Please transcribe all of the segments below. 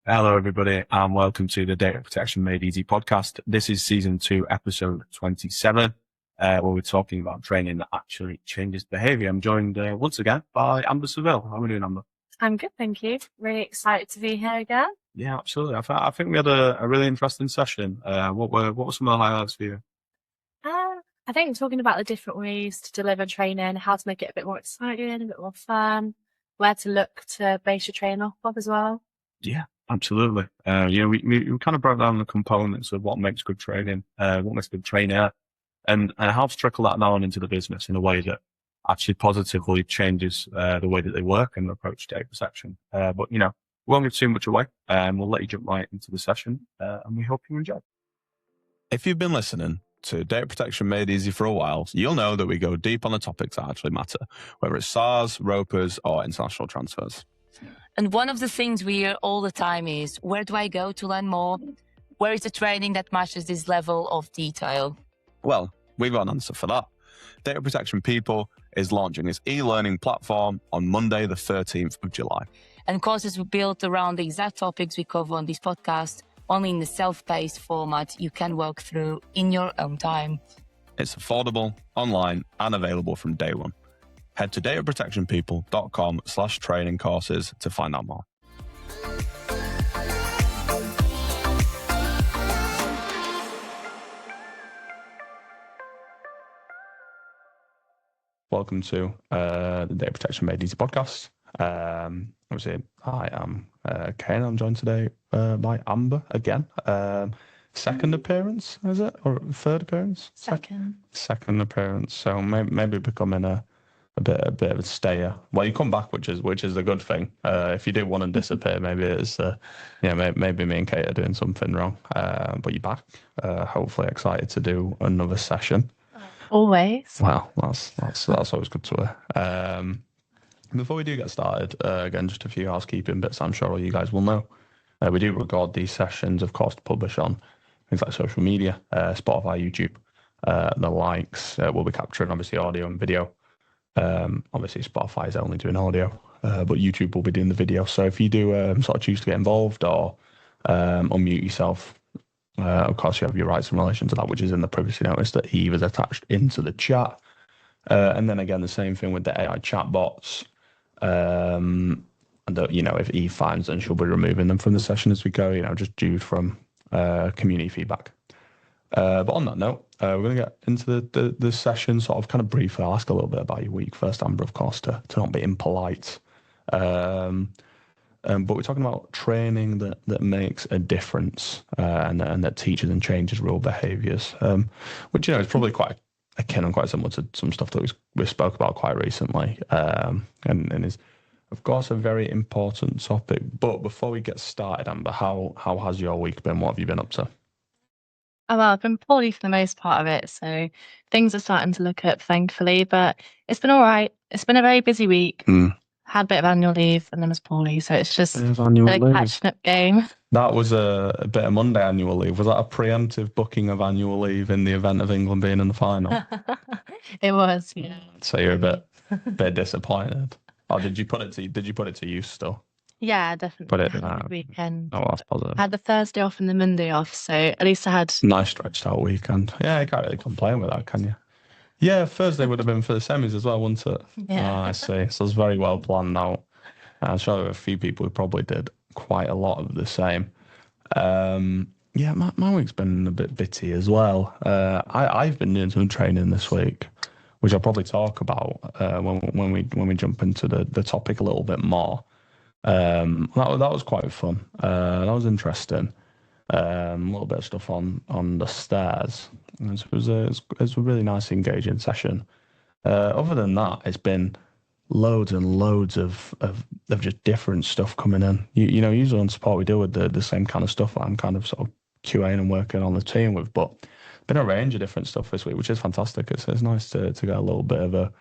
Hello, everybody, and welcome to the Data Protection Made Easy podcast. This is season 2, episode 27, where we're talking about training that actually changes behaviour. I'm joined once again by Amber Sivill. How are we doing, Amber? I'm good, thank you. Really excited to be here again. Yeah, absolutely. I think we had a really interesting session. What were some of the highlights for you? I think talking about the different ways to deliver training, how to make it a bit more exciting, a bit more fun, where to look to base your training off of as well. Yeah, absolutely. We kind of broke down the components of what makes good training, what makes a good trainer, and how to trickle that down into the business in a way that actually positively changes the way that they work and approach data protection. But we won't give too much away, and we'll let you jump right into the session, and we hope you enjoy. If you've been listening to Data Protection Made Easy for a while, you'll know that we go deep on the topics that actually matter, whether it's SARS, ROPAs, or international transfers. And one of the things we hear all the time is, where do I go to learn more? Where is the training that matches this level of detail? Well, we've got an answer for that. Data Protection People is launching its e-learning platform on Monday, the 13th of July. And courses were built around the exact topics we cover on this podcast, only in the self-paced format you can work through in your own time. It's affordable, online, and available from day one. Head to dataprotectionpeople.com/training courses to find out more. Welcome to the Data Protection Made Easy podcast. Obviously, I am Caine. I'm joined today by Amber again. Second appearance, is it? Or third appearance? Second appearance. So maybe becoming a bit of a stayer. Well, you come back, which is a good thing. If you do want to disappear, maybe it's maybe me and Kate are doing something wrong. But you're back. Hopefully excited to do another session. Always. Well, that's always good to hear. Before we do get started, again, just a few housekeeping bits I'm sure all you guys will know. We do record these sessions, of course, to publish on things like social media, Spotify, YouTube, the likes. We'll be capturing, obviously, audio and video. Obviously, Spotify is only doing audio, but YouTube will be doing the video. So if you do sort of choose to get involved or unmute yourself, of course, you have your rights in relation to that, which is in the privacy notice that Eve has attached into the chat. And then again, the same thing with the AI chatbots. And if Eve finds them, she'll be removing them from the session as we go, just due from community feedback. But on that note, we're going to get into the session sort of kind of briefly. I'll ask a little bit about your week first, Amber, of course, to not be impolite. But we're talking about training that makes a difference and that teaches and changes real behaviours, which, is probably quite akin and quite similar to some stuff that we spoke about quite recently, and is, of course, a very important topic. But before we get started, Amber, how has your week been? What have you been up to? Oh, well, I've been poorly for the most part of it, so things are starting to look up, thankfully, but it's been all right. It's been a very busy week. Had a bit of annual leave and then was poorly, so it's just a catching up game. That was a bit of Monday annual leave. Was that a preemptive booking of annual leave in the event of England being in the final? It was, yeah. So you're a bit disappointed. Or did you put it to use still? Yeah, definitely. Put it had a good weekend. Oh, that's positive. I had the Thursday off and the Monday off, so at least I had nice stretched out weekend. Yeah, you can't really complain with that, can you? Yeah, Thursday would have been for the semis as well, wouldn't it? Yeah. Oh, I see. So it's very well planned out. I'm sure there were a few people who probably did quite a lot of the same. Yeah, my week's been a bit bitty as well. I've been doing some training this week, which I'll probably talk about when we jump into the topic a little bit more. That was quite fun. That was interesting. A little bit of stuff on the stairs. It was a really nice, engaging session. Other than that, it's been loads and loads of just different stuff coming in. Usually on support we deal with the same kind of stuff that I'm kind of sort of QAing and working on the team with, but been a range of different stuff this week, which is fantastic. It's nice to get a little bit of a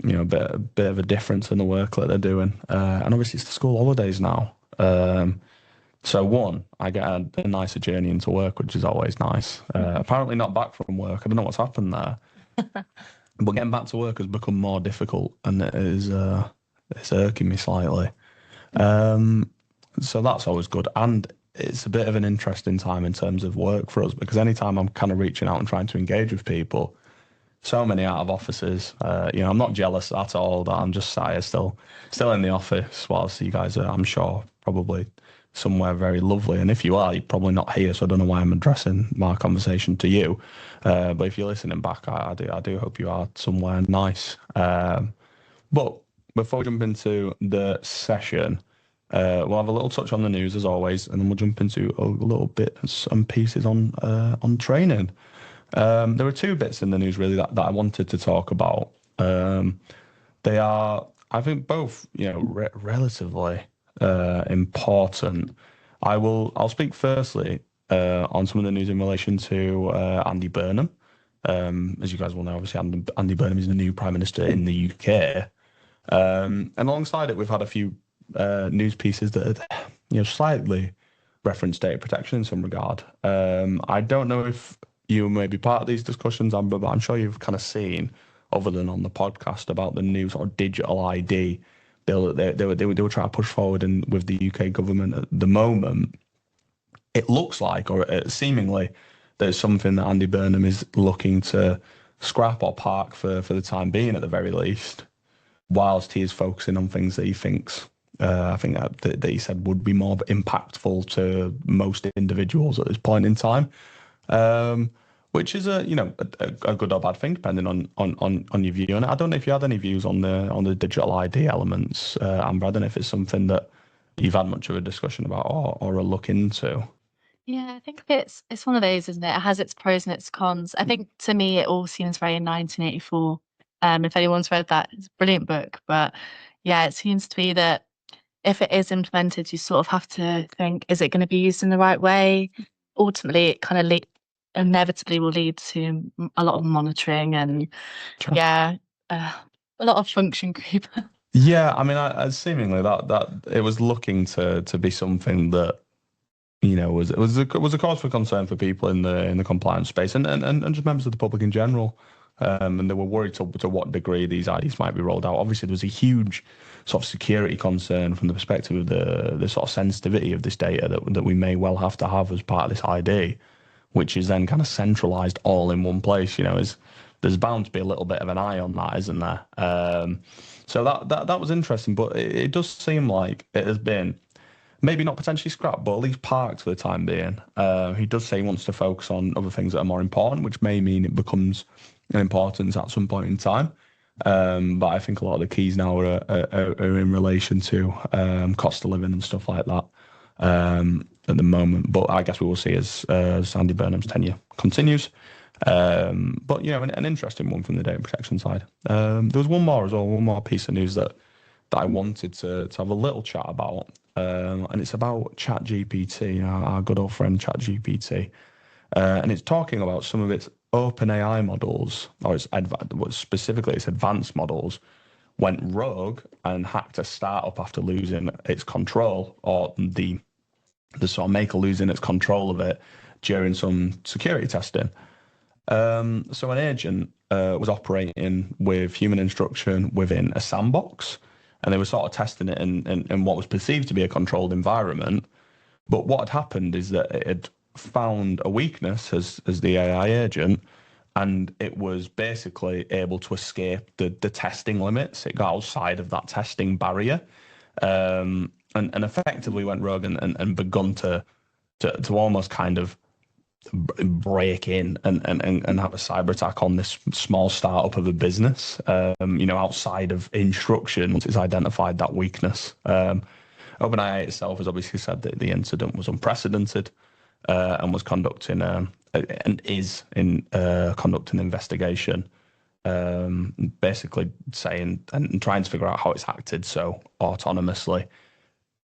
bit of a difference in the work that they're doing. And obviously it's the school holidays now. So I get a nicer journey into work, which is always nice. Apparently not back from work. I don't know what's happened there. But getting back to work has become more difficult, and it's irking me slightly. So that's always good. And it's a bit of an interesting time in terms of work for us, because anytime I'm kind of reaching out and trying to engage with people, so many out of offices. I'm not jealous at all that I'm just sat here still in the office, whilst you guys are, I'm sure, probably somewhere very lovely. And if you are, you're probably not here, so I don't know why I'm addressing my conversation to you. But if you're listening back, I do hope you are somewhere nice. But before we jump into the session, we'll have a little touch on the news as always, and then we'll jump into a little bit and pieces on training. There were two bits in the news really that I wanted to talk about. They are, I think, both relatively important. I'll speak firstly on some of the news in relation to Andy Burnham. As you guys will know, obviously Andy Burnham is the new Prime Minister in the UK. And alongside it, we've had a few news pieces that slightly reference data protection in some regard. I don't know if you may be part of these discussions, Amber, but I'm sure you've kind of seen, other than on the podcast, about the new sort of digital ID bill that they were trying to push forward with the UK government at the moment. It looks like, or seemingly, there's something that Andy Burnham is looking to scrap or park for the time being, at the very least, whilst he is focusing on things that he thinks, I think that he said would be more impactful to most individuals at this point in time, which is a good or bad thing depending on your view. And I don't know if you had any views on the digital ID elements, Amber. I don't know if it's something that you've had much of a discussion about or a look into. Yeah, I think it's one of those, isn't it? It has its pros and its cons. I think to me it all seems very 1984. If anyone's read that, it's a brilliant book. But yeah, it seems to be that if it is implemented, you sort of have to think, is it going to be used in the right way? Ultimately, it kind of inevitably will lead to a lot of monitoring and a lot of function creep. Yeah, I mean, I seemingly that it was looking to be something that was a cause for concern for people in the compliance space and just members of the public in general. And they were worried to what degree these IDs might be rolled out. Obviously, there was a huge sort of security concern from the perspective of the sort of sensitivity of this data that we may well have to have as part of this ID, which is then kind of centralized all in one place. There's bound to be a little bit of an eye on that, isn't there? So that was interesting, but it does seem like it has been maybe not potentially scrapped, but at least parked for the time being. He does say he wants to focus on other things that are more important, which may mean it becomes an importance at some point in time. But I think a lot of the keys now are in relation to cost of living and stuff like that at the moment. But I guess we will see as Andy Burnham's tenure continues. But an interesting one from the data protection side. There was one more piece of news that I wanted to have a little chat about, and it's about ChatGPT, our good old friend ChatGPT, and it's talking about some of its OpenAI models, or specifically its advanced models, went rogue and hacked a startup after losing its control, or the sort of maker losing its control of it during some security testing. So an agent was operating with human instruction within a sandbox, and they were sort of testing it in what was perceived to be a controlled environment. But what had happened is that it had found a weakness as the AI agent, and it was basically able to escape the testing limits. It got outside of that testing barrier, and effectively went rogue and begun to almost kind of break in and have a cyber attack on this small startup of a business, outside of instruction once it's identified that weakness. OpenAI itself has obviously said that the incident was unprecedented and was conducting conducting investigation, basically saying and trying to figure out how it's acted so autonomously.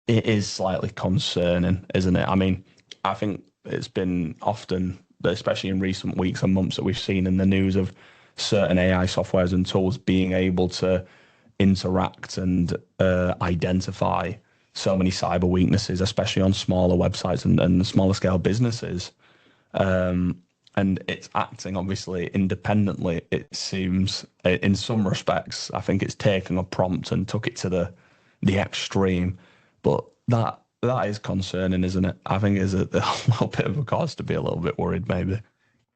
It is slightly concerning, isn't it? I mean, I think it's been often, especially in recent weeks and months, that we've seen in the news of certain AI softwares and tools being able to interact and identify so many cyber weaknesses, especially on smaller websites and smaller scale businesses. And it's acting obviously independently, it seems, in some respects. I think it's taken a prompt and took it to the extreme. But that that is concerning, isn't it? I think it's a little bit of a cause to be a little bit worried, maybe.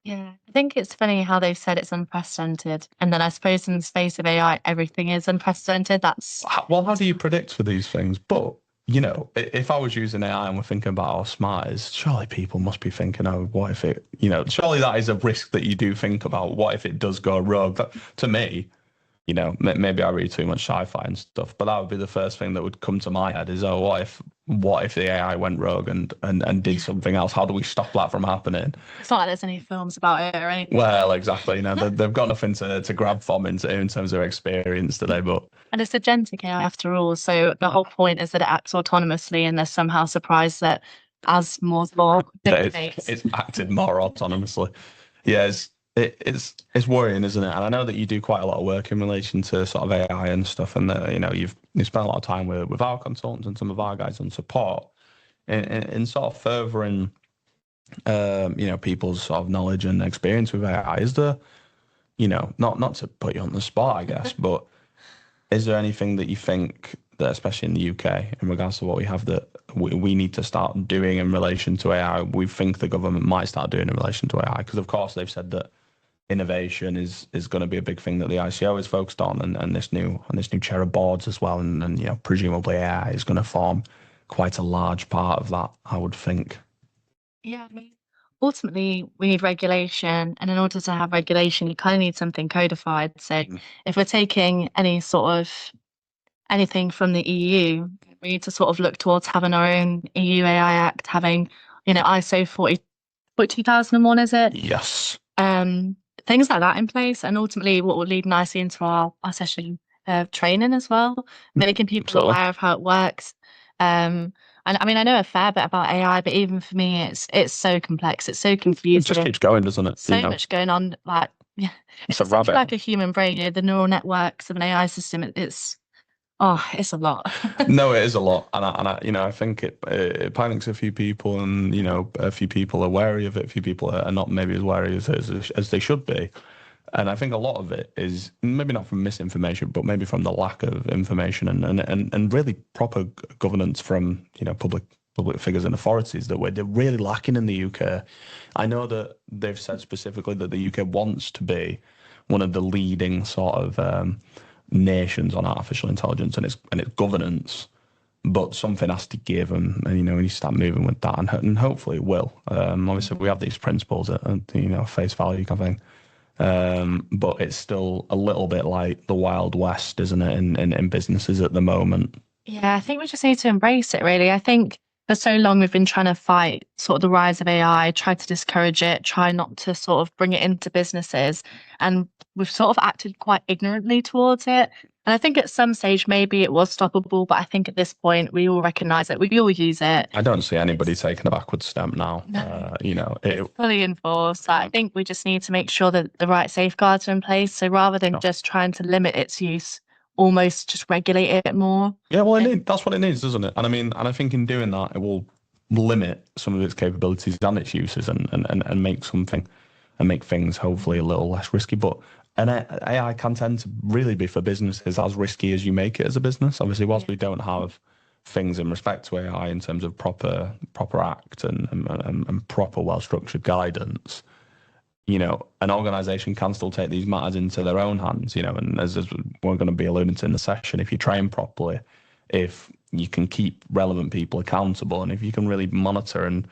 Yeah, I think it's funny how they've said it's unprecedented. And then I suppose in the space of AI, everything is unprecedented. That's Well, how do you predict for these things? But, you know, if I was using AI and we're thinking about how smart it is, surely people must be thinking, oh, what if it, you know, surely that is a risk that you do think about. What if it does go rogue? That, to me, you know, maybe I read too much sci-fi and stuff, but that would be the first thing that would come to my head is, oh, what if the AI went rogue and did something else? How do we stop that from happening? it's not like there's any films about it or anything. Well, exactly. You know, they've got nothing to grab from in terms of experience today, but And it's agentic AI after all. So the whole point is that it acts autonomously and they're somehow surprised that as Moore's law dictates. it's acted more autonomously. Yeah, it's worrying, isn't it? And I know that you do quite a lot of work in relation to sort of AI and stuff, and that, you know, you've spent a lot of time with our consultants and some of our guys on support in sort of furthering, you know, people's sort of knowledge and experience with AI. Is there, you know, not to put you on the spot, I guess, but is there anything that you think that, especially in the UK, in regards to what we have, that we need to start doing in relation to AI? We think the government might start doing in relation to AI, because of course they've said that innovation is going to be a big thing that the ICO is focused on, and this new chair of boards as well, and you know, presumably AI is going to form quite a large part of that, I would think. Yeah, I mean, ultimately, we need regulation. And in order to have regulation, you kind of need something codified. So if we're taking any sort of anything from the EU, we need to sort of look towards having our own EU AI Act, having, you know, ISO 42001, is it? Yes. Things like that in place. And ultimately, what will lead nicely into our session training as well, making people Absolutely. aware of how it works. And I mean, I know a fair bit about AI, but even for me, it's so complex. It's so confusing. It just keeps going, doesn't it? So much going on. Like, yeah, It's a essentially rabbit. like a human brain. You know, the neural networks of an AI system. It's a lot. No, it is a lot, and I you know, I think it panics a few people, and you know, a few people are wary of it. A few people are not maybe as wary as they should be, and I think a lot of it is maybe not from misinformation, but maybe from the lack of information and really proper governance from, you know, public figures and authorities that they're really lacking in the UK. I know that they've said specifically that the UK wants to be one of the leading sort of nations on artificial intelligence and its governance, but something has to give, and you know, we need to start moving with that, and hopefully it will. Obviously, we have these principles at, you know, face value kind of thing, but it's still a little bit like the Wild West, isn't it, in businesses at the moment? Yeah, I think we just need to embrace it, really. I think for so long we've been trying to fight sort of the rise of AI, try to discourage it, try not to sort of bring it into businesses. And we've sort of acted quite ignorantly towards it. And I think at some stage maybe it was stoppable, but I think at this point we all recognise it. We all use it. I don't see anybody taking a backward step now. No. You know, It's fully enforced. I think we just need to make sure that the right safeguards are in place. So rather than just trying to limit its use, almost just regulate it more. yeah, well, that's what it needs, doesn't it? And I mean, and I think in doing that, it will limit some of its capabilities and its uses, and make something, and make things hopefully a little less risky. But AI can tend to really be for businesses as risky as you make it as a business. Obviously, whilst we don't have things in respect to AI in terms of proper act and proper well structured guidance, you know, an organization can still take these matters into their own hands, you know, and as we're going to be alluding to in the session, if you train properly, if you can keep relevant people accountable, and if you can really monitor and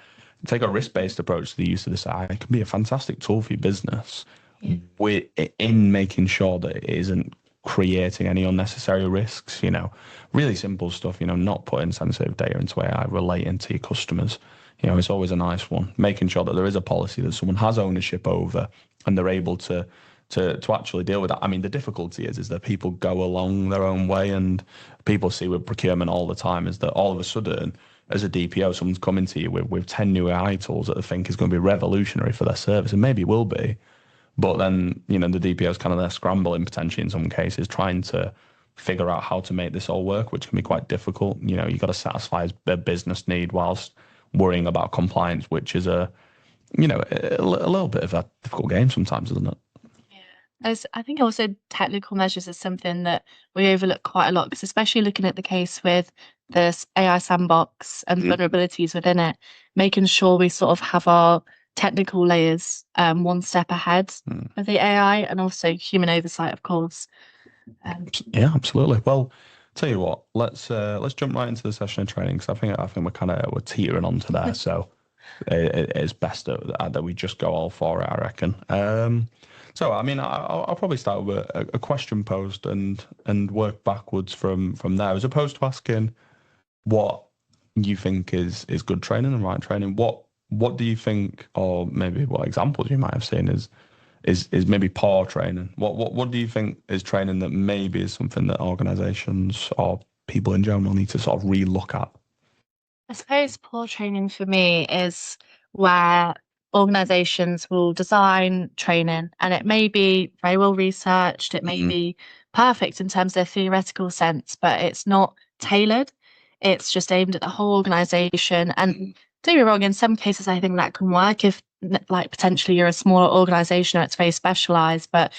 take a risk-based approach to the use of this AI, it can be a fantastic tool for your business in making sure that it isn't creating any unnecessary risks, you know, really simple stuff, you know, not putting sensitive data into AI relating to your customers. You know, it's always a nice one. Making sure that there is a policy that someone has ownership over, and they're able to actually deal with that. I mean, the difficulty is that people go along their own way, and people see with procurement all the time is that all of a sudden, as a DPO, someone's coming to you with 10 new AI tools that they think is going to be revolutionary for their service, and maybe will be. But then, you know, the DPO is kind of there scrambling potentially in some cases, trying to figure out how to make this all work, which can be quite difficult. You know, you've got to satisfy a business need whilst worrying about compliance, which is a little bit of a difficult game sometimes, isn't it? Yeah. I think also technical measures is something that we overlook quite a lot, because especially looking at the case with this AI sandbox and vulnerabilities within it, making sure we sort of have our technical layers one step ahead of the AI, and also human oversight, of course. Yeah, absolutely. Well, tell you what, let's jump right into the session of training, because I think we're teetering onto there. So it's best that we just go all for it, I reckon. So I mean, I'll probably start with a question posed and work backwards from there, as opposed to asking what you think is good training and right training. What do you think, or maybe what examples you might have seen is maybe poor training? What do you think is training that maybe is something that organisations or people in general need to sort of re-look at? I suppose poor training for me is where organizations will design training, and it may be very well researched, it may be perfect in terms of their theoretical sense, but it's not tailored. It's just aimed at the whole organization. And don't get me wrong, in some cases, I think that can work if, like, potentially you're a smaller organization or it's very specialized. But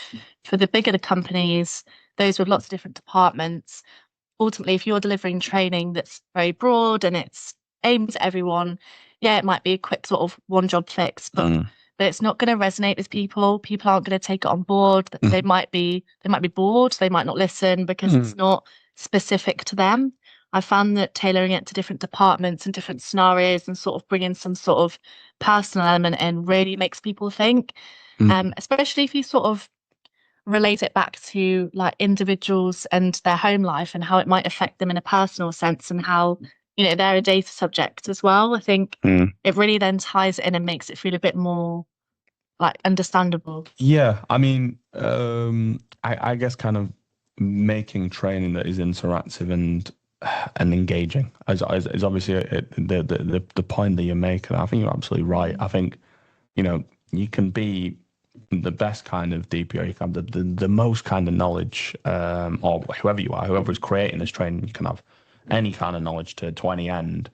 for the bigger the companies, those with lots of different departments, ultimately, if you're delivering training that's very broad and it's aimed at everyone, yeah, it might be a quick sort of one job fix, but it's not going to resonate with people. People aren't going to take it on board. They might be bored. They might not listen because it's not specific to them. I found that tailoring it to different departments and different scenarios and sort of bringing some sort of personal element in really makes people think, especially if you sort of relate it back to like individuals and their home life and how it might affect them in a personal sense, and how, you know, they're a data subject as well. I think it really then ties it in and makes it feel a bit more like understandable. Yeah, I mean, I guess kind of making training that is interactive and engaging is obviously the point that you make, and I think you're absolutely right. I think, you know, you can be the best kind of DPO, you can have the most kind of knowledge, or whoever you are, whoever is creating this training, you can have any kind of knowledge to any end.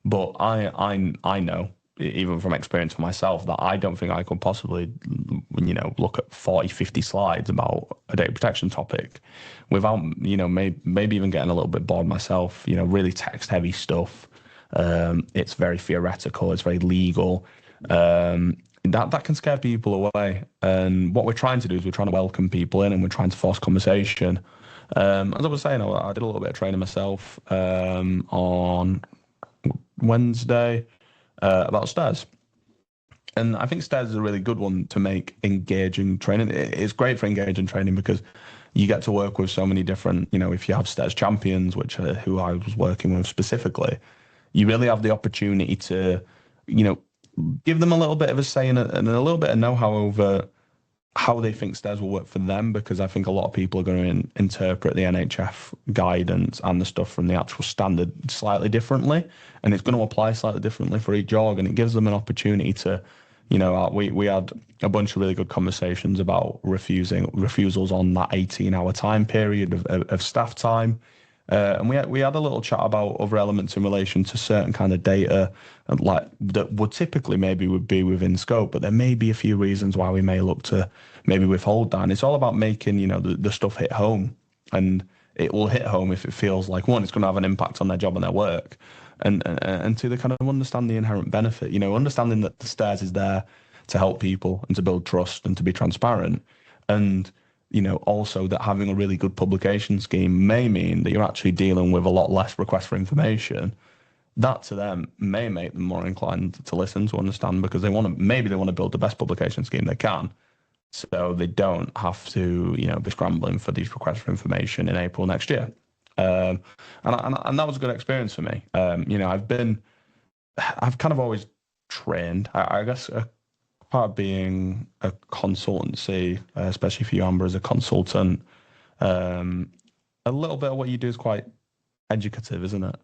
But I know, even from experience for myself, that I don't think I could possibly, you know, look at 40, 50 slides about a data protection topic without, you know, maybe even getting a little bit bored myself. You know, really text heavy stuff. It's very theoretical. It's very legal. That can scare people away. And what we're trying to do is we're trying to welcome people in, and we're trying to force conversation. As I was saying, I did a little bit of training myself on Wednesday about stairs. And I think stairs is a really good one to make engaging training. It's great for engaging training because you get to work with so many different, you know, if you have stairs champions, which who I was working with specifically, you really have the opportunity to, you know, give them a little bit of a say and a little bit of know-how over how they think stairs will work for them, because I think a lot of people are going to interpret the NHF guidance and the stuff from the actual standard slightly differently, and it's going to apply slightly differently for each org, and it gives them an opportunity to, you know, we had a bunch of really good conversations about refusals on that 18-hour time period of staff time. And we had a little chat about other elements in relation to certain kind of data, like that would typically maybe would be within scope, but there may be a few reasons why we may look to maybe withhold that. And it's all about making, you know, the stuff hit home, and it will hit home if it feels like, one, it's going to have an impact on their job and their work, and two, they kind of understand the inherent benefit, you know, understanding that the stairs is there to help people and to build trust and to be transparent. And you know, also that having a really good publication scheme may mean that you're actually dealing with a lot less requests for information. That to them may make them more inclined to listen, to understand, because they want to build the best publication scheme they can, so they don't have to, you know, be scrambling for these requests for information in April next year. And that was a good experience for me. You know, I've kind of always trained, I guess, part of being a consultancy, especially for you, Amber, as a consultant, a little bit of what you do is quite educative, isn't it?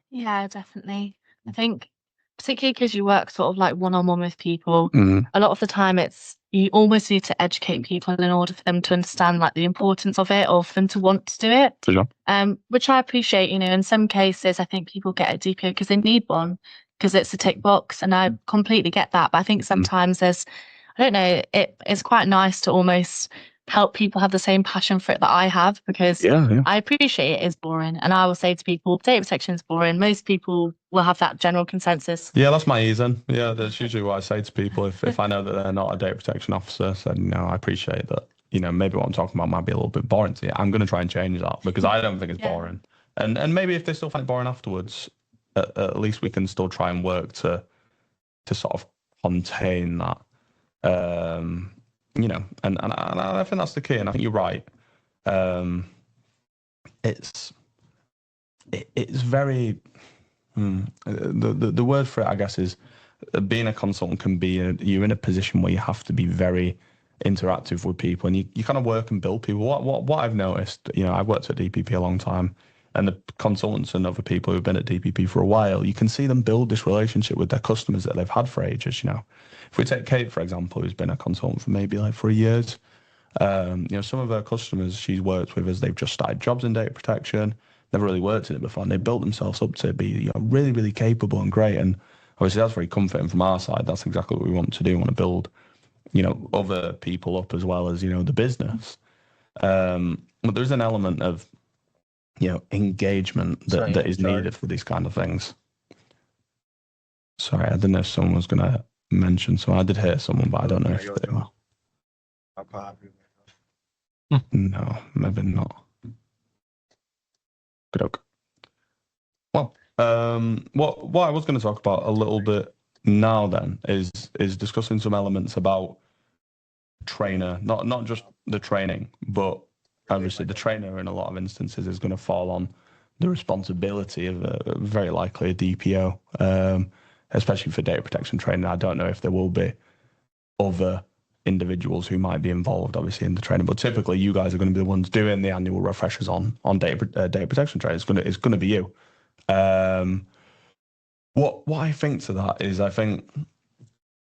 Yeah, definitely. I think particularly because you work sort of like one-on-one with people, a lot of the time it's, you almost need to educate people in order for them to understand like the importance of it, or for them to want to do it. For sure. Which I appreciate. You know, in some cases I think people get a DPO because they need one, because it's a tick box, and I completely get that. But I think sometimes there's, I don't know, it's quite nice to almost help people have the same passion for it that I have, because I appreciate it is boring. And I will say to people, data protection is boring. Most people will have that general consensus. Yeah, that's my reason. Yeah, that's usually what I say to people if I know that they're not a data protection officer. So, I appreciate that. Maybe what I'm talking about might be a little bit boring to you. I'm going to try and change that because I don't think it's boring. And maybe if they still find it boring afterwards, at least we can still try and work to sort of contain that. And I think that's the key. And I think you're right. It's very the word for it, I guess, is being a consultant can be you're in a position where you have to be very interactive with people, and you kind of work and build people. What I've noticed, I've worked at DPP a long time, and the consultants and other people who've been at DPP for a while, you can see them build this relationship with their customers that they've had for ages. If we take Kate, for example, who's been a consultant for maybe like 3 years, some of her customers she's worked with as they've just started jobs in data protection, never really worked in it before, and they built themselves up to be really, really capable and great. And obviously that's very comforting from our side. That's exactly what we want to do. We want to build, other people up as well as, the business. But there's an element of, engagement that is needed for these kind of things. Sorry, I didn't know if someone was going to mention. So I did hear someone, but I don't know if they were. No, maybe not. Good. Okay. Well, what I was going to talk about a little bit now then is discussing some elements about trainer, not just the training, but obviously the trainer in a lot of instances is going to fall on the responsibility of very likely a DPO, especially for data protection training. I don't know if there will be other individuals who might be involved, obviously, in the training, but typically you guys are going to be the ones doing the annual refreshers on data protection training. It's going to be you. What I think to that is, I think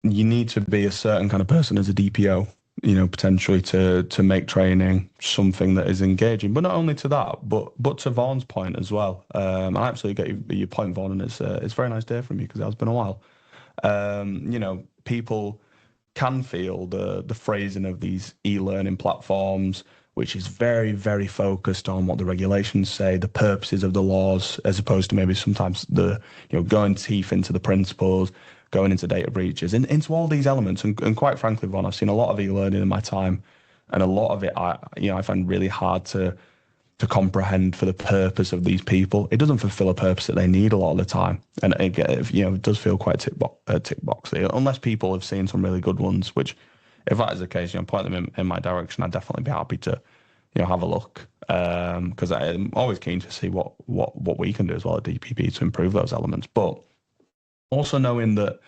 you need to be a certain kind of person as a DPO, potentially to make training something that is engaging. But not only to that, but to Vaughan's point as well. I absolutely get your point, Vaughan, and it's very nice to hear from you because it has been a while. People can feel the phrasing of these e-learning platforms, which is very, very focused on what the regulations say, the purposes of the laws, as opposed to maybe sometimes the going teeth into the principles, going into data breaches, and into all these elements. And quite frankly, Vaughan, I've seen a lot of e-learning in my time, and a lot of it I find really hard to comprehend for the purpose of these people. It doesn't fulfill a purpose that they need a lot of the time, and it does feel quite tick boxy, unless people have seen some really good ones. Which, if that is the case, point them in my direction. I'd definitely be happy to have a look, because I'm always keen to see what we can do as well at DPP to improve those elements. But also knowing that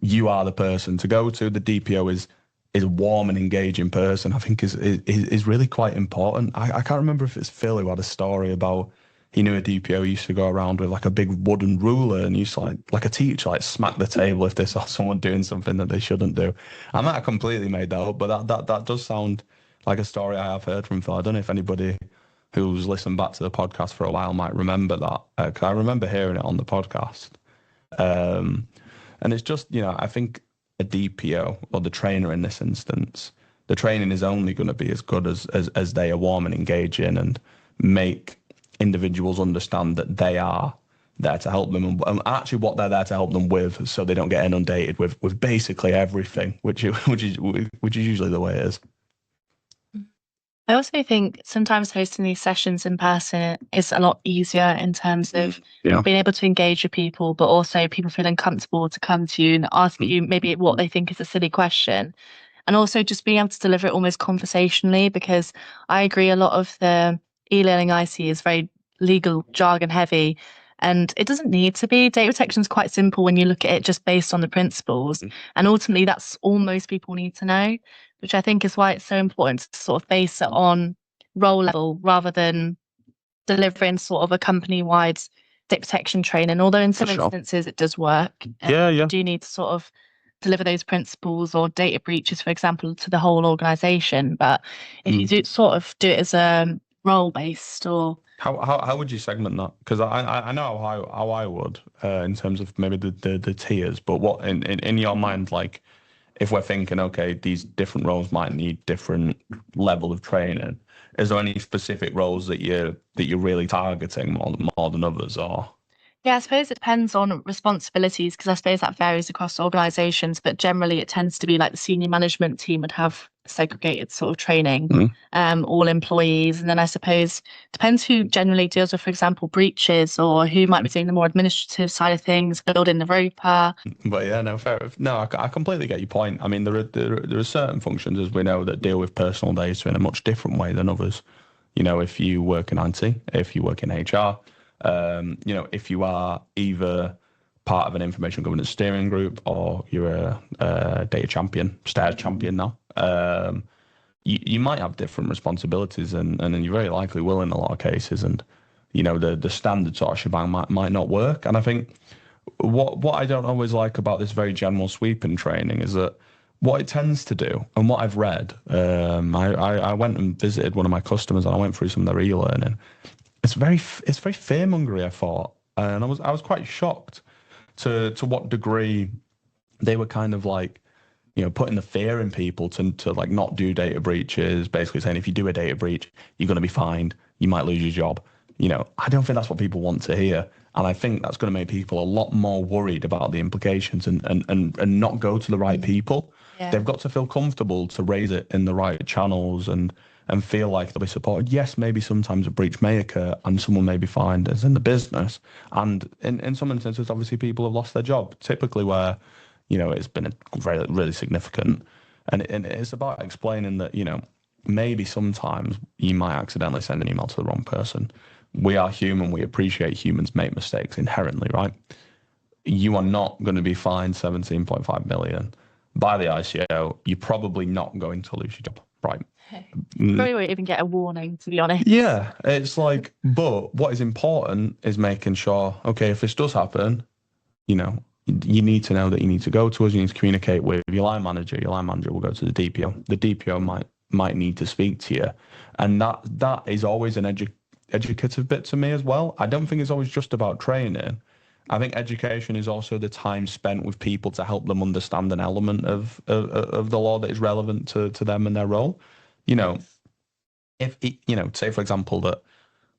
you are the person to go to, the DPO is a warm and engaging person, I think is really quite important. I can't remember if it's Phil who had a story about he knew a DPO who used to go around with like a big wooden ruler and used to like a teacher smack the table if they saw someone doing something that they shouldn't do. I might have completely made that up, but that does sound like a story I have heard from Phil. I don't know if anybody who's listened back to the podcast for a while might remember that, because I remember hearing it on the podcast. And it's just, I think a DPO or the trainer in this instance, the training is only going to be as good as they are warm and engaging and make individuals understand that they are there to help them, and actually what they're there to help them with, so they don't get inundated with basically everything, which is usually the way it is. I also think sometimes hosting these sessions in person is a lot easier in terms of being able to engage with people, but also people feeling comfortable to come to you and ask you maybe what they think is a silly question. And also just being able to deliver it almost conversationally, because I agree a lot of the e-learning I see is very legal jargon heavy, and it doesn't need to be. Data protection is quite simple when you look at it just based on the principles. And ultimately that's all most people need to know, which I think is why it's so important to sort of base it on role level rather than delivering sort of a company-wide data protection training. Although in some instances it does work. You do need to sort of deliver those principles or data breaches, for example, to the whole organization. But if you do sort of do it as a role-based or... How would you segment that? Because I know how I would, in terms of maybe the tiers, but what in your mind, like, if we're thinking, okay, these different roles might need different level of training, is there any specific roles that you're really targeting more than others, or? Yeah, I suppose it depends on responsibilities because I suppose that varies across organisations, but generally it tends to be like the senior management team would have segregated sort of training, all employees. And then I suppose depends who generally deals with, for example, breaches or who might be doing the more administrative side of things, building the roper. But yeah, no, fair. No, I completely get your point. I mean, there are certain functions, as we know, that deal with personal data in a much different way than others. You know, if you work in IT, if you work in HR, you know, if you are either part of an information governance steering group or you're a data champion, STARS champion now, you might have different responsibilities, and then you very likely will in a lot of cases. And you know, the standard sort of shebang might not work. And I think what I don't always like about this very general sweeping training is that what it tends to do, and what I've read, I went and visited one of my customers and I went through some of their e-learning. It's very fear-mongery, I thought, and I was quite shocked to what degree they were kind of like, you know, putting the fear in people to like not do data breaches, basically saying if you do a data breach, you're going to be fined, you might lose your job. You know, I don't think that's what people want to hear. And I think that's going to make people a lot more worried about the implications and not go to the right people. Yeah. They've got to feel comfortable to raise it in the right channels and feel like they'll be supported. Yes, maybe sometimes a breach may occur and someone may be fined as in the business. And in some instances, obviously people have lost their job, typically where, you know, it's been really significant. And it's about explaining that, you know, maybe sometimes you might accidentally send an email to the wrong person. We are human. We appreciate humans make mistakes inherently, right? You are not going to be fined 17.5 million by the ICO. You're probably not going to lose your job, right? Probably won't even get a warning, to be honest. Yeah, it's like, but what is important is making sure, okay, if this does happen, you know, you need to know that you need to go to us, you need to communicate with your line manager. Your line manager will go to the DPO. The DPO might need to speak to you. And that is always an educative bit to me as well. I don't think it's always just about training. I think education is also the time spent with people to help them understand an element of the law that is relevant to them and their role. You know, if you know, say for example that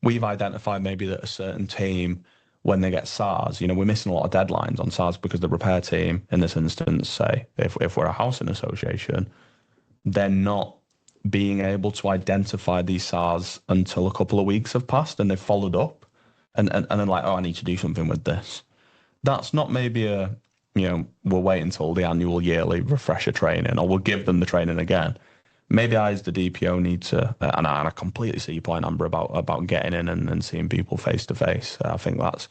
we've identified maybe that a certain team, when they get SARS, you know, we're missing a lot of deadlines on SARS because the repair team, in this instance, say if we're a housing association, they're not being able to identify these SARS until a couple of weeks have passed and they've followed up and then like, oh, I need to do something with this. That's not maybe you know, we'll wait until the annual yearly refresher training or we'll give them the training again. Maybe I, as the DPO, need to, and I completely see your point, Amber, about getting in and seeing people face to face. I think that's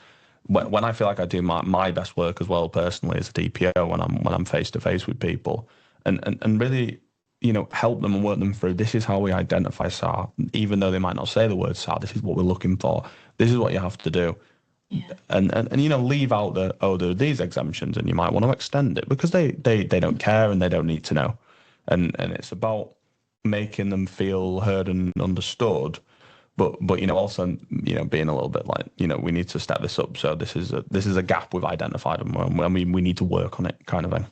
when I feel like I do my best work as well personally as a DPO when I'm face to face with people and really, you know, help them and work them through. This is how we identify SAR, even though they might not say the word SAR. This is what we're looking for. This is what you have to do. Yeah. And you know, leave out there are these exemptions, and you might want to extend it because they don't care and they don't need to know. And it's about making them feel heard and understood, but you know, also, you know, being a little bit like, you know, we need to step this up. So this is a gap we've identified and we need to work on it, kind of thing.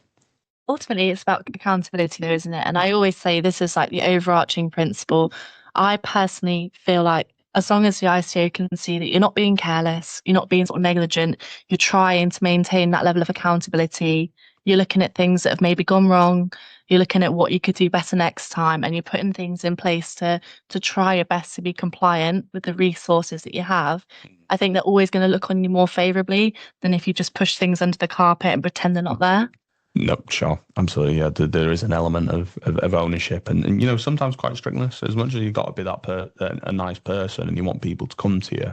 Ultimately, it's about accountability, though, isn't it? And I always say this is like the overarching principle. I personally feel like as long as the ICO can see that you're not being careless, you're not being sort of negligent, you're trying to maintain that level of accountability, you're looking at things that have maybe gone wrong, you're looking at what you could do better next time, and you're putting things in place to try your best to be compliant with the resources that you have, I think they're always going to look on you more favourably than if you just push things under the carpet and pretend they're not there. No, sure, absolutely. Yeah, there is an element of ownership, and you know, sometimes quite strictness. As much as you've got to be a nice person, and you want people to come to you,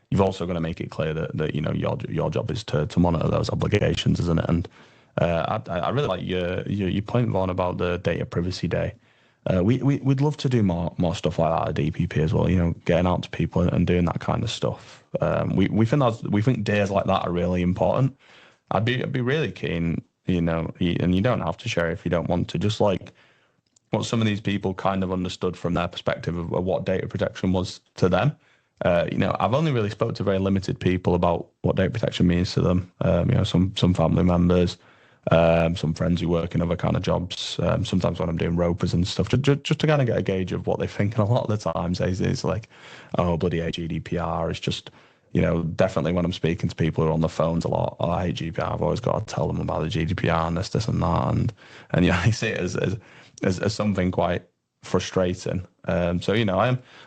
you've also got to make it clear that you know your job is to monitor those obligations, isn't it? And I really like your point, Vaughan, about the data privacy day. We'd love to do more stuff like that at DPP as well. You know, getting out to people and doing that kind of stuff. We think days like that are really important. I'd be really keen. You know, and you don't have to share if you don't want to. Just like what some of these people kind of understood from their perspective of what data protection was to them. You know, I've only really spoke to very limited people about what data protection means to them. You know, some family members, some friends who work in other kind of jobs. Sometimes when I'm doing ropers and stuff, just to kind of get a gauge of what they think. And a lot of the times it's like, oh, bloody hate GDPR. It's just, definitely when I'm speaking to people who are on the phones a lot, oh, I hate GDPR. I've always got to tell them about the GDPR and this and that. And I see it as something quite frustrating. So,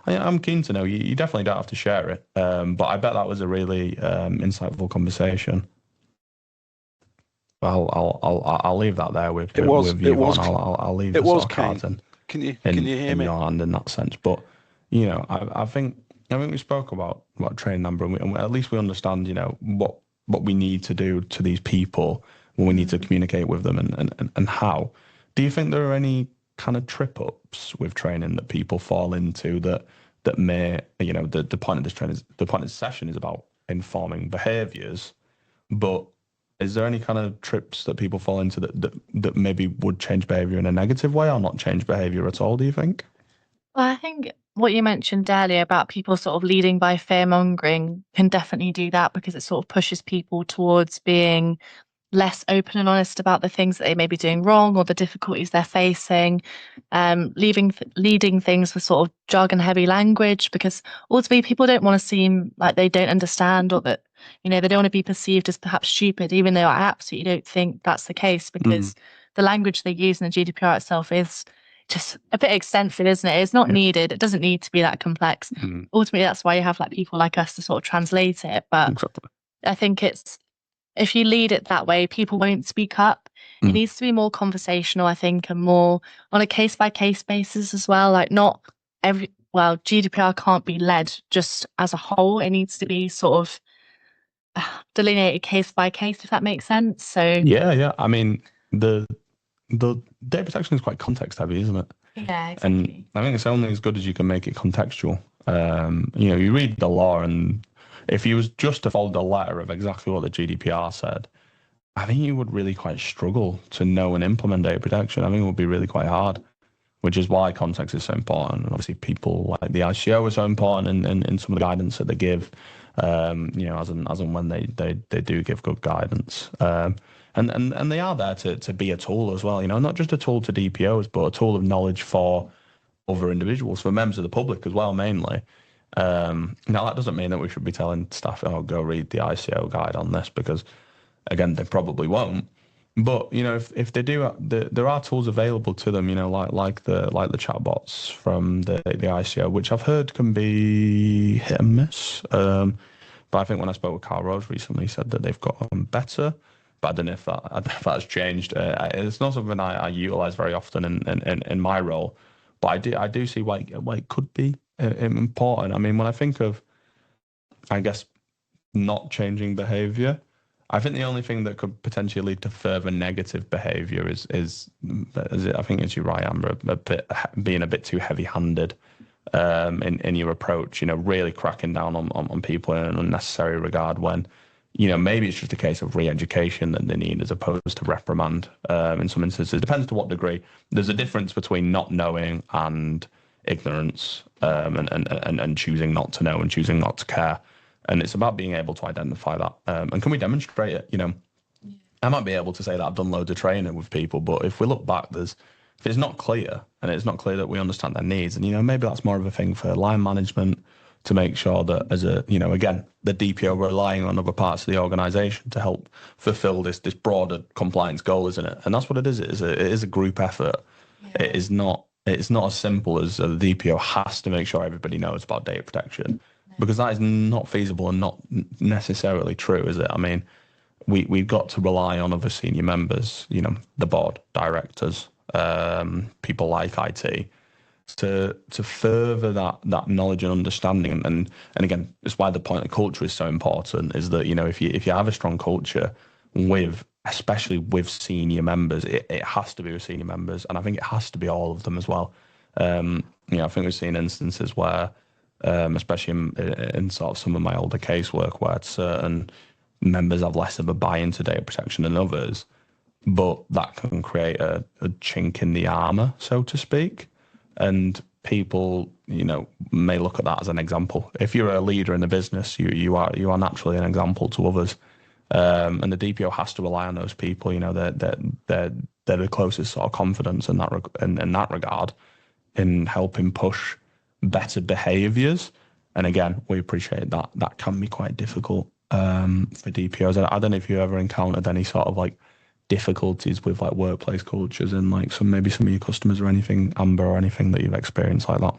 I'm keen to know. You definitely don't have to share it. But I bet that was a really insightful conversation. I'll leave that there with you. I'll leave the sort of cards in Can you hear me? your hand in that sense. But I think we spoke about training number, and at least we understand what we need to do to these people when we need to communicate with them and how. Do you think there are any kind of trip ups with training that people fall into that may the point of this training the point of this session is about informing behaviours, but is there any kind of trips that people fall into that maybe would change behaviour in a negative way or not change behaviour at all, do you think? Well, I think what you mentioned earlier about people sort of leading by fear mongering can definitely do that, because it sort of pushes people towards being less open and honest about the things that they may be doing wrong or the difficulties they're facing, leading things with sort of jargon heavy language, because ultimately people don't want to seem like they don't understand, or that they don't want to be perceived as perhaps stupid, even though I absolutely don't think that's the case, because the language they use in the GDPR itself is just a bit extensive, isn't it? It's not needed. It doesn't need to be that complex. Ultimately, that's why you have like people like us to sort of translate it. But Exactly. I think if you lead it that way, people won't speak up. It needs to be more conversational, I think, and more on a case by case basis as well. Like GDPR can't be led just as a whole. It needs to be sort of delineated case by case, if that makes sense. So yeah. I mean, the data protection is quite context heavy, isn't it? yeah, exactly. And I think it's only as good as you can make it contextual. You read the law, and if you was just to follow the letter of exactly what the GDPR said, I think you would really quite struggle to know and implement data protection. I think it would be really quite hard, which is why context is so important. And obviously people like the ICO are so important in some of the guidance that they give, as and when they do give good guidance. And they are there to be a tool as well, not just a tool to DPOs, but a tool of knowledge for other individuals, for members of the public as well, mainly. Now, that doesn't mean that we should be telling staff, oh, go read the ICO guide on this, because, again, they probably won't. But, if they do, there are tools available to them, like the chatbots from the ICO, which I've heard can be hit and miss. But I think when I spoke with Carl Rose recently, he said that they've gotten better. But I don't know if that's changed. It's not something I utilize very often in my role. But I do see why it could be important. I mean, when I think of, I guess, not changing behaviour, I think the only thing that could potentially lead to further negative behaviour is I think, as you're right, Amber, being a bit too heavy-handed in your approach. Really cracking down on people in an unnecessary regard when, maybe it's just a case of re-education that they need as opposed to reprimand. In some instances, it depends to what degree. There's a difference between not knowing and ignorance, and choosing not to know and choosing not to care. And it's about being able to identify that. And can we demonstrate it? I might be able to say that I've done loads of training with people, but if we look back, if it's not clear, and it's not clear that we understand their needs, and maybe that's more of a thing for line management to make sure that again, the DPO relying on other parts of the organisation to help fulfil this broader compliance goal, isn't it? And that's what it is. It is a group effort. Yeah. It's not as simple as the DPO has to make sure everybody knows about data protection, because that is not feasible and not necessarily true, is it? I mean, we've got to rely on other senior members, the board, directors, people like IT, to further that knowledge and understanding. And again, it's why the point of culture is so important, is that, if you have a strong culture especially with senior members, it has to be with senior members. And I think it has to be all of them as well. I think we've seen instances where, especially in sort of some of my older casework, where certain members have less of a buy-in to data protection than others, but that can create a chink in the armour, so to speak. And people, may look at that as an example. If you're a leader in the business, you are naturally an example to others. And the DPO has to rely on those people. They're the closest sort of confidence in that regard in helping push better behaviours. And again, we appreciate that that can be quite difficult for DPOs. I don't know if you ever encountered any sort of like difficulties with like workplace cultures and like maybe some of your customers or anything, Amber, or anything that you've experienced like that.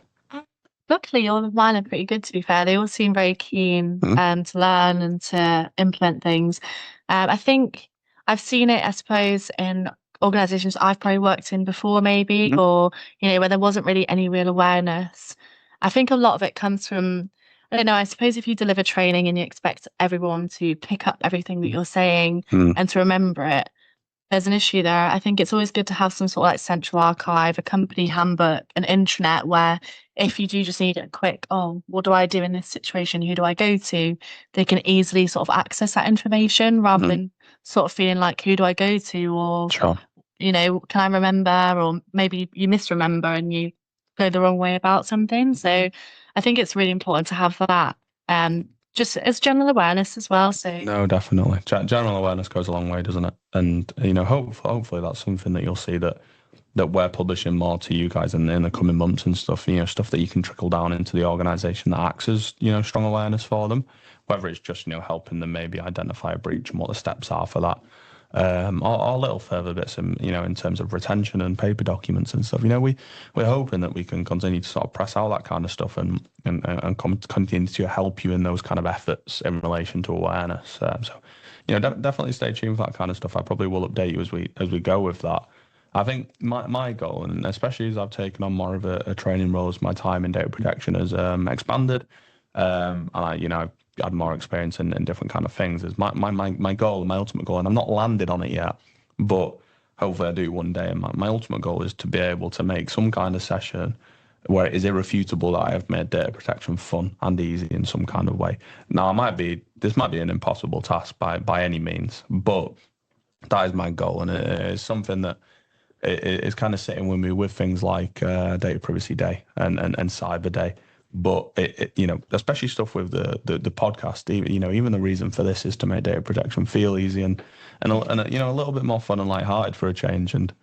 Luckily, all of mine are pretty good, to be fair. They all seem very keen to learn and to implement things. I think I've seen it, I suppose, in organisations I've probably worked in before, maybe, or, where there wasn't really any real awareness. I think a lot of it comes from, I don't know, I suppose if you deliver training and you expect everyone to pick up everything that you're saying and to remember it, there's an issue there. I think it's always good to have some sort of like central archive, a company handbook, an intranet where if you do just need a quick, oh, what do I do in this situation? Who do I go to? They can easily sort of access that information rather than sort of feeling like, who do I go to? Or, Sure. can I remember? Or maybe you misremember and you go the wrong way about something. So I think it's really important to have that. Just as general awareness as well. So no, definitely. General awareness goes a long way, doesn't it? And hopefully that's something that you'll see that we're publishing more to you guys in the coming months and stuff. Stuff that you can trickle down into the organisation that acts as strong awareness for them. Whether it's just helping them maybe identify a breach and what the steps are for that. Or little further bits in terms of retention and paper documents and stuff. We're hoping that we can continue to sort of press out that kind of stuff and continue to help you in those kind of efforts in relation to awareness. Definitely stay tuned for that kind of stuff. I probably will update you as we go with that. I think my goal, and especially as I've taken on more of a training role, as my time in data protection has expanded, and I've had more experience in different kind of things, is my goal, my ultimate goal, and I'm not landed on it yet, but hopefully I do one day. And my ultimate goal is to be able to make some kind of session where it is irrefutable that I have made data protection fun and easy in some kind of way. Now, this might be an impossible task by any means, but that is my goal, and it is something that it's kind of sitting with me with things like Data Privacy Day and Cyber Day. But especially stuff with the podcast, even the reason for this is to make data protection feel easy and a little bit more fun and lighthearted for a change. And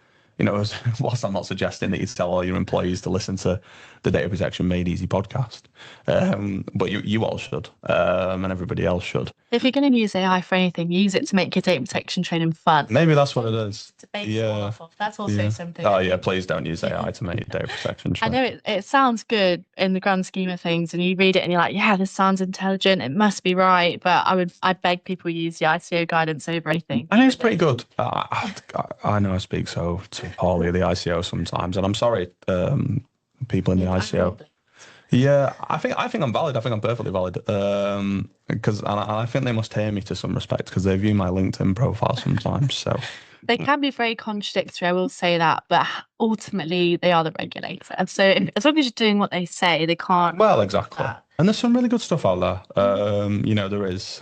whilst I'm not suggesting that you tell all your employees to listen to the Data Protection Made Easy podcast, but you all should, and everybody else should. If you're going to use AI for anything, use it to make your data protection training fun. Maybe that's what it is. To base it off of. That's also something. Oh yeah, please don't use AI to make your data protection training. I know it sounds good in the grand scheme of things, and you read it and you're like, yeah, this sounds intelligent. It must be right. But I'd beg people use the ICO guidance over anything. I think it's pretty good. I know I speak so too poorly of the ICO sometimes, and I'm sorry, people in the ICO. Yeah, I think I'm valid. I think I'm perfectly valid. Because I think they must hear me to some respect because they view my LinkedIn profile sometimes. So they can be very contradictory. I will say that, but ultimately they are the regulator, and so as long as you're doing what they say, they can't. Well, exactly. And there's some really good stuff out there. There is.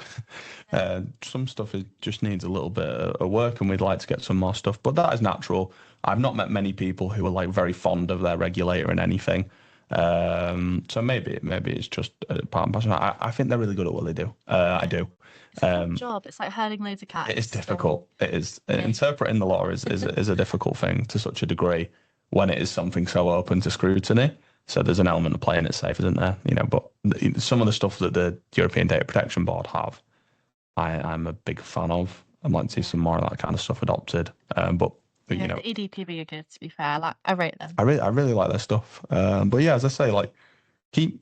Some stuff just needs a little bit of work, and we'd like to get some more stuff, but that is natural. I've not met many people who are like very fond of their regulator in anything. So maybe it's just part and parcel. I think they're really good at what they do. I do. It's a job. It's like herding loads of cats. It is difficult. It is. Interpreting the law is a difficult thing to such a degree when it is something so open to scrutiny. So there's an element of playing it safe, isn't there? But some of the stuff that the European Data Protection Board have, I'm a big fan of. I'd like to see some more of that kind of stuff adopted. But the EDPB are good, to be fair. Like, I rate them. I really like their stuff. But yeah, as I say, like keep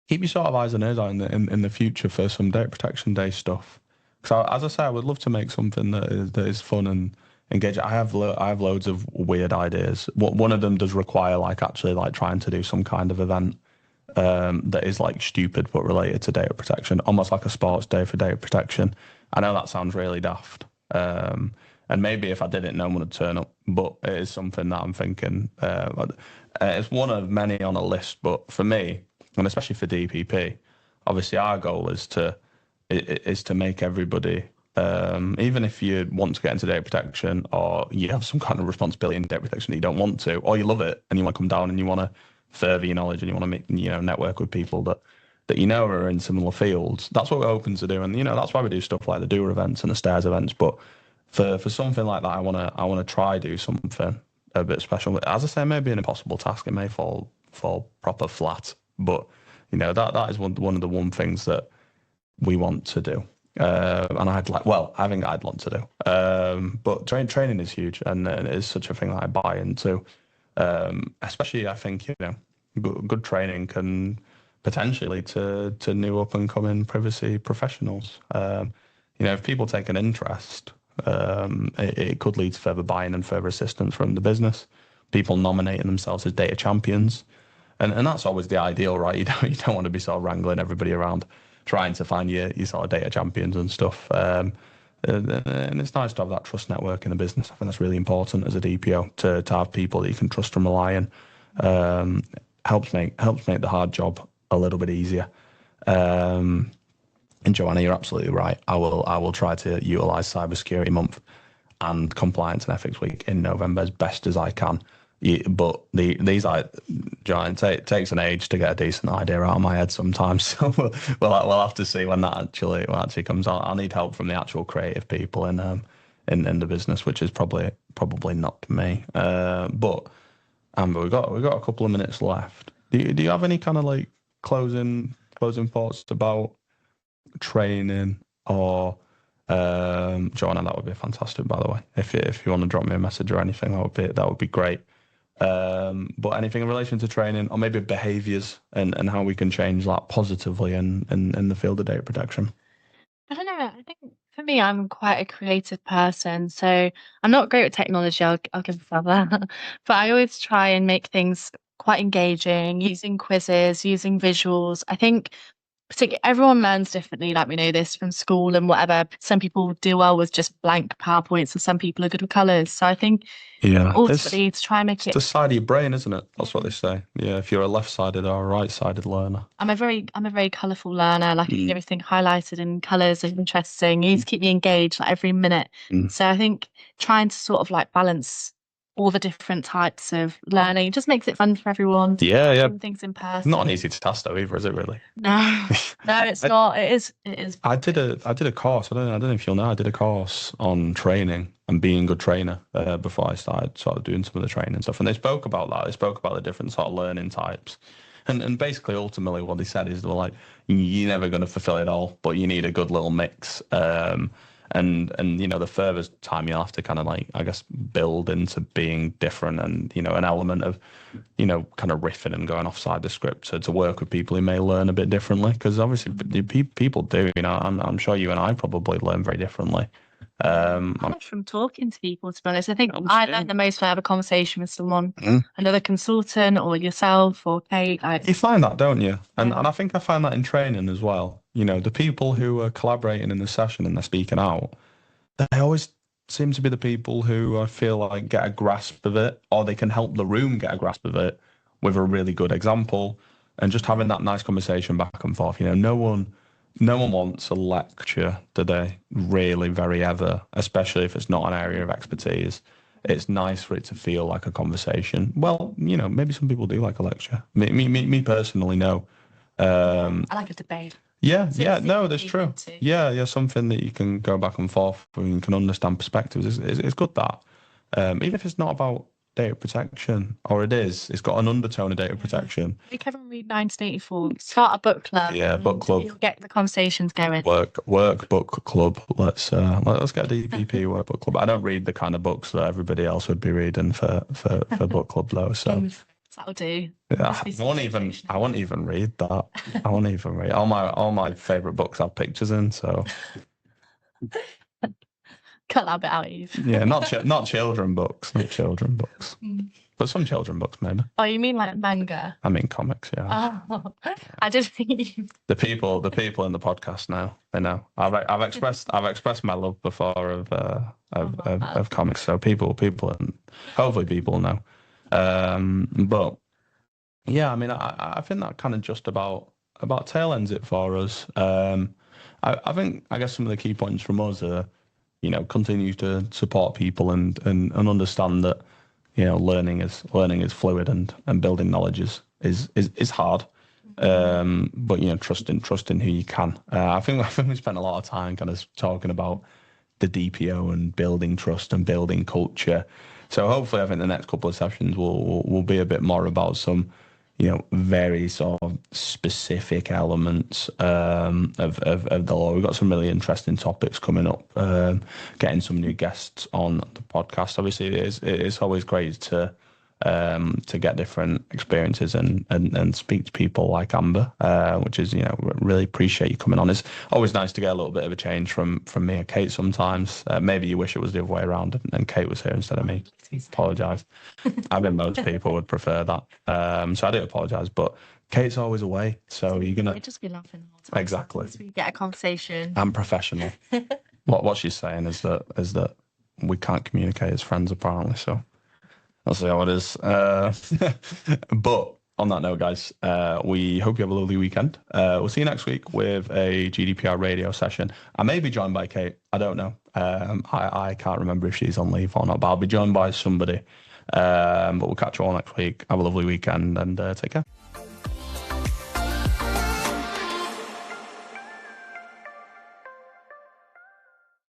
your sort of eyes and ears out in the future for some Data Protection Day stuff. Because as I say, I would love to make something that is fun and engaging. I have loads of weird ideas. One of them does require actually trying to do some kind of event that is stupid but related to data protection, almost like a sports day for data protection. I know that sounds really daft. And maybe if I did it, no one would turn up. But it is something that I'm thinking. It's one of many on a list. But for me, and especially for DPP, obviously our goal is to make everybody, even if you want to get into data protection or you have some kind of responsibility in data protection that you don't want to, or you love it and you want to come down and you want to further your knowledge and you want to make network with people that that you know are in similar fields. That's what we're hoping to do, and that's why we do stuff like the doer events and the stairs events. But for something like that, I wanna try do something a bit special. As I say, it may be an impossible task. It may fall proper flat, but that is one of the things that we want to do. And I think I'd want to do. But training is huge, and it is such a thing that I buy into. Especially, I think good training can potentially lead to new up and coming privacy professionals. If people take an interest, it could lead to further buy-in and further assistance from the business. People nominating themselves as data champions, and that's always the ideal, right? You don't want to be sort of wrangling everybody around trying to find your sort of data champions and stuff. And it's nice to have that trust network in the business. I think that's really important as a DPO to have people that you can trust and rely on. Helps make the hard job a little bit easier. And Joanna, you're absolutely right. I will try to utilize Cybersecurity Month and Compliance and Ethics Week in November as best as I can. But these Joanna, it takes an age to get a decent idea out of my head sometimes. So we'll have to see when that actually comes out. I need help from the actual creative people in the business, which is probably not me. But Amber, we've got a couple of minutes left. Do you have any kind of like closing thoughts about training or Joanna? That would be fantastic, by the way. If you want to drop me a message or anything, that would be great. But anything in relation to training or maybe behaviours and how we can change that positively in the field of data protection? I don't know. I think for me, I'm quite a creative person, so I'm not great with technology. I'll give myself that, but I always try and make things quite engaging, using quizzes, using visuals. I think particularly everyone learns differently. Like we know this from school and whatever. Some people do well with just blank PowerPoints, and some people are good with colours. So I think ultimately to try and make it's the side of your brain, isn't it? That's what they say. Yeah, if you're a left-sided or a right-sided learner. I'm a very colourful learner. Like everything highlighted in colours is interesting. You need to keep me engaged like every minute. So I think trying to sort of like balance all the different types of learning just makes it fun for everyone. Yeah. Things in person. Not an easy task though either, is it really? No, it's not. It is. I did a course. I don't know if you'll know. I did a course on training and being a good trainer before I started sort of doing some of the training stuff. And they spoke about that. They spoke about the different sort of learning types. And basically, ultimately, what they said is they were like, you're never going to fulfill it all, but you need a good little mix. And the further time you'll have to kind of like, I guess, build into being different and, an element of, kind of riffing and going offside the script to work with people who may learn a bit differently. Because obviously people do, I'm sure you and I probably learn very differently. From talking to people, to be honest, I think I learn the most when I have a conversation with someone, another consultant or yourself or Kate. You find that, don't you? And I think I find that in training as well. The people who are collaborating in the session and they're speaking out, they always seem to be the people who I feel like get a grasp of it, or they can help the room get a grasp of it with a really good example and just having that nice conversation back and forth. No one wants a lecture, do they? Really, very ever, especially if it's not an area of expertise. It's nice for it to feel like a conversation. Well, maybe some people do like a lecture. Me personally, no. I like a debate. Yeah, no, that's true. Yeah, something that you can go back and forth and you can understand perspectives. It's good that. Even if it's not about data protection, or it's got an undertone of data protection. Make everyone read 1984. Start a book club. Yeah, book club. You'll get the conversations going. Work book club. Let's get a DPP work book club. I don't read the kind of books that everybody else would be reading for book club though. So that'll do. Yeah, I won't even read that. I won't even read all my favourite books have pictures in. So cut that bit out, Eve. Yeah, not children books, but some children books maybe. Oh, you mean like manga? I mean comics, yeah. Oh, I did think the people in the podcast now they know. I've expressed my love before of comics, so people and hopefully people know. But yeah, I mean, I think that kind of just about tail ends it for us. I guess some of the key points from us are, continue to support people and understand that, learning is fluid and building knowledge is hard. But trusting who you can. I think we spent a lot of time kind of talking about the DPO and building trust and building culture. So hopefully, I think the next couple of sessions will be a bit more about some, very sort of specific elements of the law. We've got some really interesting topics coming up. Getting some new guests on the podcast. Obviously, it is always great to get different experiences and speak to people like Amber, which is, really appreciate you coming on. It's always nice to get a little bit of a change from me and Kate sometimes. Maybe you wish it was the other way around and Kate was here instead of me. Apologise. I think most people would prefer that. So I do apologise, but Kate's always away, so you're going to... just be laughing the whole time. Exactly. So we get a conversation. I'm professional. What she's saying is that we can't communicate as friends, apparently, so... I'll see how it is. But on that note, guys, we hope you have a lovely weekend. We'll see you next week with a GDPR radio session. I may be joined by Kate. I don't know. I can't remember if she's on leave or not, but I'll be joined by somebody. But we'll catch you all next week. Have a lovely weekend and take care.